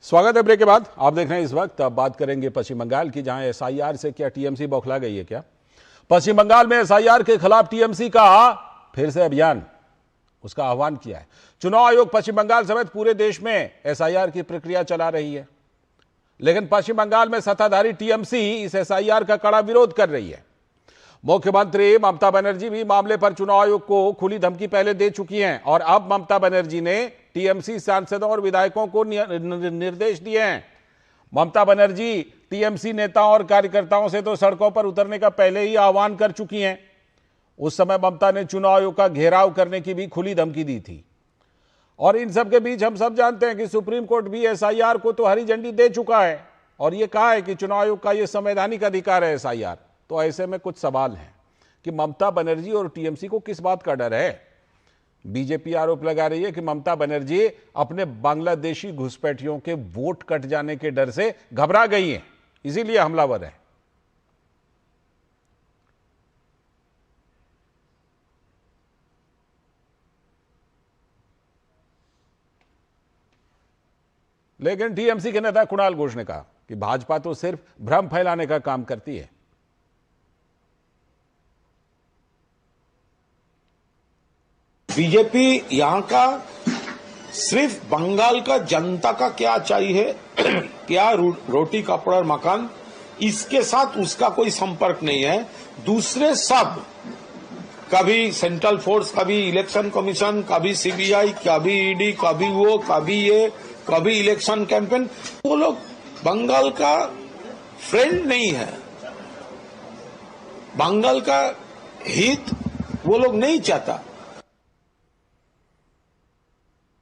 स्वागत है ब्रेक के बाद। आप देख रहे हैं इस वक्त। अब बात करेंगे पश्चिम बंगाल की, जहां एसआईआर से क्या टीएमसी बौखला गई है क्या? पश्चिम बंगाल में एसआईआर के खिलाफ टीएमसी का फिर से अभियान, उसका आह्वान किया है। चुनाव आयोग पश्चिम बंगाल समेत पूरे देश में एसआईआर की प्रक्रिया चला रही है, लेकिन पश्चिम बंगाल में सत्ताधारी टीएमसी इस एसआईआर का कड़ा विरोध कर रही है। मुख्यमंत्री ममता बनर्जी भी मामले पर चुनाव आयोग को खुली धमकी पहले दे चुकी हैं और अब ममता बनर्जी ने टीएमसी सांसदों और विधायकों को निर्देश दिए हैं। ममता बनर्जी टीएमसी नेताओं और कार्यकर्ताओं से तो सड़कों पर उतरने का पहले ही आह्वान कर चुकी हैं। उस समय ममता ने चुनाव आयोग का घेराव करने की भी खुली धमकी दी थी। और इन सब के बीच हम सब जानते हैं कि सुप्रीम कोर्ट भी एसआईआर को तो हरी झंडी दे चुका है और यह कहा है कि चुनाव आयोग का यह संवैधानिक अधिकार है एसआईआर। तो ऐसे में कुछ सवाल हैं कि ममता बनर्जी और टीएमसी को किस बात का डर है। बीजेपी आरोप लगा रही है कि ममता बनर्जी अपने बांग्लादेशी घुसपैठियों के वोट कट जाने के डर से घबरा गई हैं, इसीलिए हमलावर है। लेकिन टीएमसी के नेता कुणाल घोष ने कहा कि भाजपा तो सिर्फ भ्रम फैलाने का काम करती है। बीजेपी यहाँ का सिर्फ बंगाल का जनता का क्या चाहिए, क्या रोटी कपड़ा और मकान, इसके साथ उसका कोई संपर्क नहीं है। दूसरे सब, कभी सेंट्रल फोर्स, कभी इलेक्शन कमीशन, कभी सीबीआई, कभी ईडी, कभी वो, कभी ये, कभी इलेक्शन कैंपेन, वो लोग बंगाल का फ्रेंड नहीं है। बंगाल का हित वो लोग नहीं चाहता।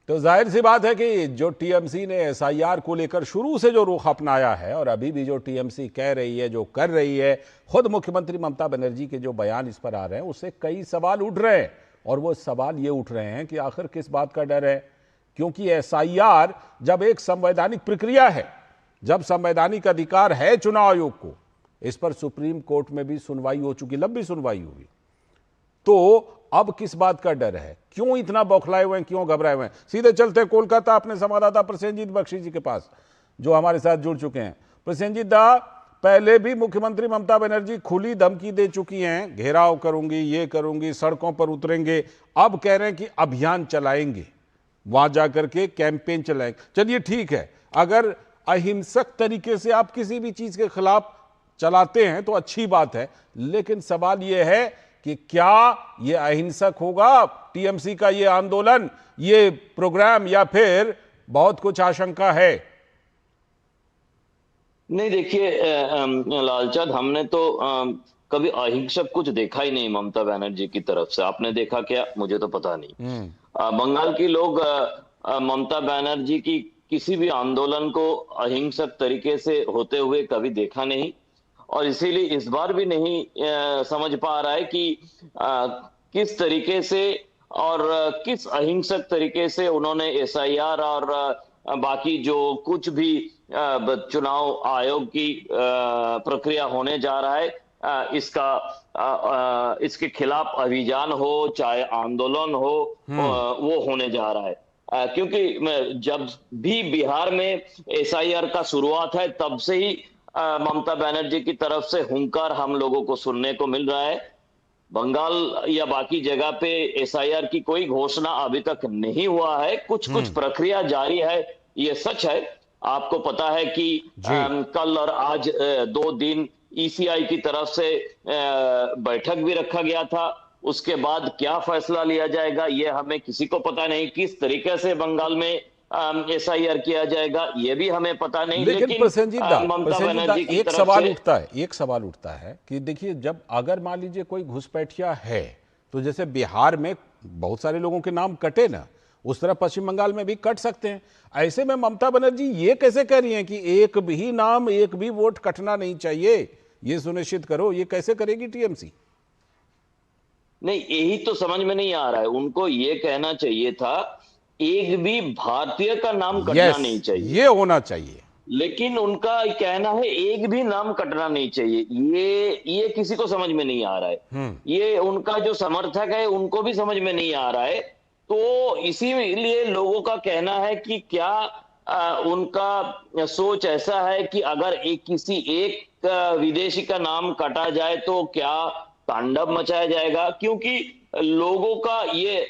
तो जाहिर सी बात है कि जो टीएमसी ने एसआईआर को लेकर शुरू से जो रुख अपनाया है और अभी भी जो टीएमसी कह रही है, जो कर रही है, खुद मुख्यमंत्री ममता बनर्जी के जो बयान इस पर आ रहे हैं, उससे कई सवाल उठ रहे हैं। और वो सवाल ये उठ रहे हैं कि आखिर किस बात का डर है, क्योंकि एसआईआर जब एक संवैधानिक प्रक्रिया है, जब संवैधानिक अधिकार है चुनाव आयोग को, इस पर सुप्रीम कोर्ट में भी सुनवाई हो चुकी, लंबी सुनवाई हुई, तो अब किस बात का डर है? क्यों इतना बौखलाए हुए हैं, क्यों घबराए हुए हैं? सीधे चलते कोलकाता अपने संवाददाता प्रसेनजीत बख्शी जी के पास, जो हमारे साथ जुड़ चुके हैं। प्रसेनजीत दा, पहले भी मुख्यमंत्री ममता बनर्जी खुली धमकी दे चुकी हैं, घेराव करूंगी, ये करूंगी, सड़कों पर उतरेंगे। अब कह रहे हैं कि अभियान चलाएंगे, वहां जाकर के कैंपेन चलाएंगे। चलिए ठीक है, अगर अहिंसक तरीके से आप किसी भी चीज के खिलाफ चलाते हैं तो अच्छी बात है, लेकिन सवाल यह है कि क्या ये अहिंसक होगा टीएमसी का ये आंदोलन, ये प्रोग्राम, या फिर बहुत कुछ आशंका है? नहीं, देखिए लालचंद, हमने तो कभी अहिंसक कुछ देखा ही नहीं ममता बनर्जी की तरफ से। आपने देखा क्या? मुझे तो पता नहीं। बंगाल के लोग ममता बनर्जी की किसी भी आंदोलन को अहिंसक तरीके से होते हुए कभी देखा नहीं, और इसीलिए इस बार भी नहीं समझ पा रहा है कि किस तरीके से और किस अहिंसक तरीके से उन्होंने एसआईआर और बाकी जो कुछ भी चुनाव आयोग की प्रक्रिया होने जा रहा है, इसके खिलाफ अभियान हो चाहे आंदोलन हो, वो होने जा रहा है। क्योंकि जब भी बिहार में एसआईआर का शुरुआत है, तब से ही ममता बनर्जी की तरफ से हुंकार हम लोगों को सुनने को मिल रहा है। बंगाल या बाकी जगह पे एसआईआर की कोई घोषणा अभी तक नहीं हुआ है। कुछ प्रक्रिया जारी है, ये सच है। आपको पता है कि कल और आज 2 दिन ईसीआई की तरफ से बैठक भी रखा गया था। उसके बाद क्या फैसला लिया जाएगा, ये हमें किसी को पता नहीं। किस तरीके से बंगाल में एसआईआर किया जाएगा, ये भी हमें पता नहीं। लेकिन प्रसेनजीत दा, एक सवाल उठता है कि देखिए, जब अगर मान लीजिए कोई घुसपैठिया है, तो जैसे बिहार में बहुत सारे लोगों के नाम कटे ना, उस तरह पश्चिम बंगाल में भी कट सकते हैं। ऐसे में ममता बनर्जी ये कैसे कह रही हैं कि एक भी नाम, एक भी वोट कटना नहीं चाहिए, ये सुनिश्चित करो? ये कैसे करेगी टीएमसी? नहीं, यही तो समझ में नहीं आ रहा है। उनको ये कहना चाहिए था एक भी भारतीय का नाम कटना नहीं चाहिए, ये होना चाहिए। लेकिन उनका कहना है एक भी नाम कटना नहीं चाहिए। ये किसी को समझ में नहीं आ रहा है। ये उनका जो समर्थक है उनको भी समझ में नहीं आ रहा है। तो इसीलिए लोगों का कहना है कि क्या उनका सोच ऐसा है कि अगर किसी एक विदेशी का नाम कटा जाए तो क्या तांडव मचाया जाएगा, क्योंकि लोगों का ये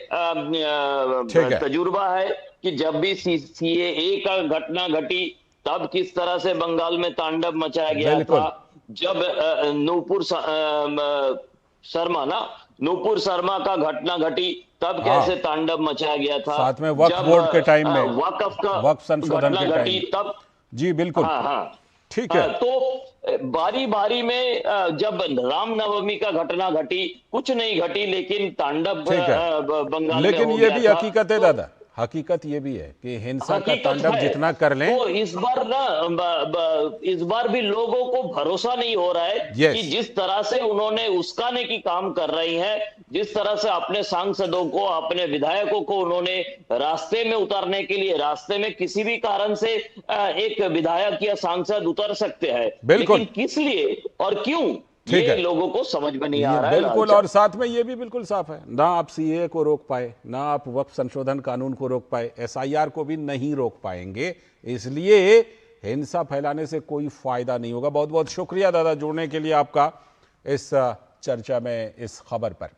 ठीक है। तजुर्बा है कि जब भी सीएए का घटना घटी तब किस तरह से बंगाल में तांडव मचाया गया बिल्कुल। था। जब नूपुर शर्मा का घटना घटी तब कैसे तांडव मचाया गया था। साथ में वक्फ जब बोर्ड के टाइम में, वक्फ संशोधन घटना के घटी टाइम। तब। जी बिल्कुल। हाँ। ठीक है। तो बारी बारी में जब रामनवमी का घटना घटी, कुछ नहीं घटी लेकिन तांडव ठीक है। बंगाल में लेकिन हो ये गया भी था। हकीकत है तो दादा, हकीकत ये भी है कि हिंसा का हकीकत तांडव है। जितना कर लें, तो इस बार इस बार भी लोगों को भरोसा नहीं हो रहा है Yes. कि जिस तरह से उन्होंने उस्काने की काम कर रही हैं, जिस तरह से अपने सांसदों को, अपने विधायकों को उन्होंने रास्ते में उतारने के लिए, रास्ते में किसी भी कारण से एक विधायक या सांसद उतर सकते हैं, बिल्कुल। लेकिन किस लिए और क्यों, ठीक ये है। लोगों को समझ में नहीं ये आ रहा है। बिल्कुल। लालचा। और साथ में ये भी बिल्कुल साफ है, ना आप सीए को रोक पाए, ना आप वक्फ संशोधन कानून को रोक पाए, एसआईआर को भी नहीं रोक पाएंगे। इसलिए हिंसा फैलाने से कोई फायदा नहीं होगा। बहुत बहुत शुक्रिया दादा जुड़ने के लिए आपका इस चर्चा में, इस खबर पर।